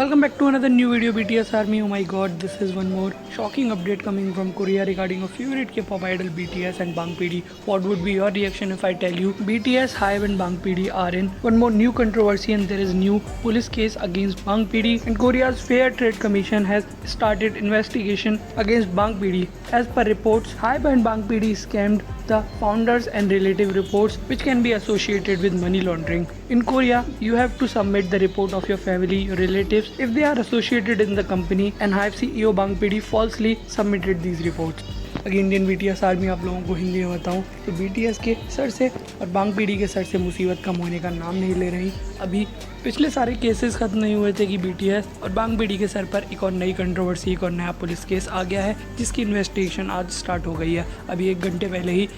Welcome back to another new video BTS Army. Oh my god, this is one more shocking update coming from Korea regarding a favorite K-pop idol BTS and Bang PD. What would be your reaction if I tell you BTS, HYBE and Bang PD are in one more new controversy and there is new police case against Bang PD and Korea's Fair Trade Commission has started investigation against Bang PD. As per reports, HYBE and Bang PD scammed the founders and relative reports which can be associated with money laundering. In Korea, you have to submit the report of your family, your relatives if they are associated in the company, and HYBE CEO Bang PD falsely submitted these reports. अगर Indian BTS army आप लोगों को हिंदी में बताऊं तो BTS के sir से और बांग पीढ़ी के सर से मुसीबत कम होने का नाम नहीं ले रही। अभी पिछले सारे केसेस खत्म नहीं हुए थे कि BTS और बांग पीढ़ी के सर पर एक और नई कंट्रोवर्सी, एक और नया पुलिस केस आ गया है जिसकी इन्वेस्टिगेशन आज स्टार्ट हो गई है। अभी 1 घंटे पहले ही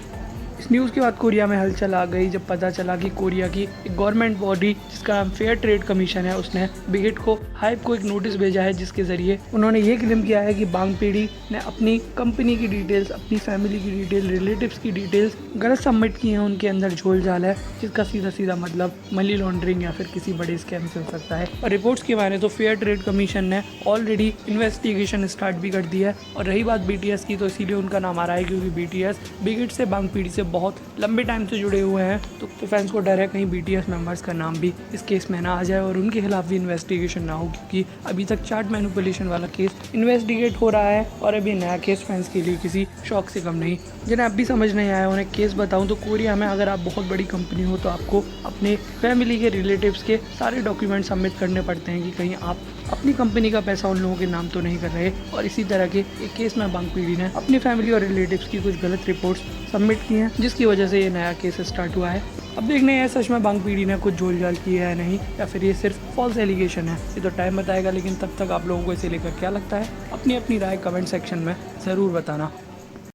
इस न्यूज़ के बाद कोरिया में हलचल आ गई जब पता चला कि कोरिया की एक गवर्नमेंट बॉडी जिसका नाम फेयर ट्रेड कमीशन है उसने बिगिट को हाइब को एक नोटिस भेजा है जिसके ज़रिए उन्होंने ये क्लेम किया है कि बांग पीढ़ी ने अपनी कंपनी की डिटेल्स, अपनी फैमिली की डिटेल, रिलेटिव्स की डिटेल्स गलत सबमिट की हैं। उनके अंदर झोल झाल है जिसका सीधा सीधा मतलब मनी लॉन्ड्रिंग या फिर किसी बड़े स्कैम से हो सकता है। और रिपोर्ट्स की माने तो फेयर ट्रेड कमीशन ने ऑलरेडी इन्वेस्टिगेशन स्टार्ट भी कर दी है। और रही बात BTS की तो इसीलिए उनका नाम आ रहा है क्योंकि BTS बिगिट से बांग पीढ़ी से बहुत लंबे टाइम से जुड़े हुए हैं। तो फैंस को डर है कहीं BTS मेंबर्स का नाम भी इस केस में ना आ जाए और उनके खिलाफ भी इन्वेस्टिगेशन ना हो, क्योंकि अभी तक चार्ट मैनिपुलेशन वाला केस इन्वेस्टिगेट हो रहा है और अभी नया केस फैंस के लिए किसी शौक से कम नहीं। जिन्हें अब भी समझ नहीं आया उन्हें केस बताऊं तो कोरिया में अगर आप बहुत बड़ी कंपनी हो तो आपको अपने फैमिली के, रिलेटिव्स के सारे डॉक्यूमेंट सबमिट करने पड़ते हैं कि कहीं आप अपनी कंपनी का पैसा उन लोगों के नाम तो नहीं कर रहे। और इसी तरह के एक केस में बांग पीढ़ी ने अपनी फैमिली और रिलेटिव्स की कुछ गलत रिपोर्ट्स सबमिट की हैं जिसकी वजह से ये नया केस स्टार्ट हुआ है। अब देखने हैं सच में बांग पीढ़ी ने कुछ झोल झाल किया है नहीं या फिर ये सिर्फ फॉल्स एलिगेशन है, ये तो टाइम बताएगा। लेकिन तब तक आप लोगों को इसे लेकर क्या लगता है अपनी अपनी राय कमेंट सेक्शन में ज़रूर बताना।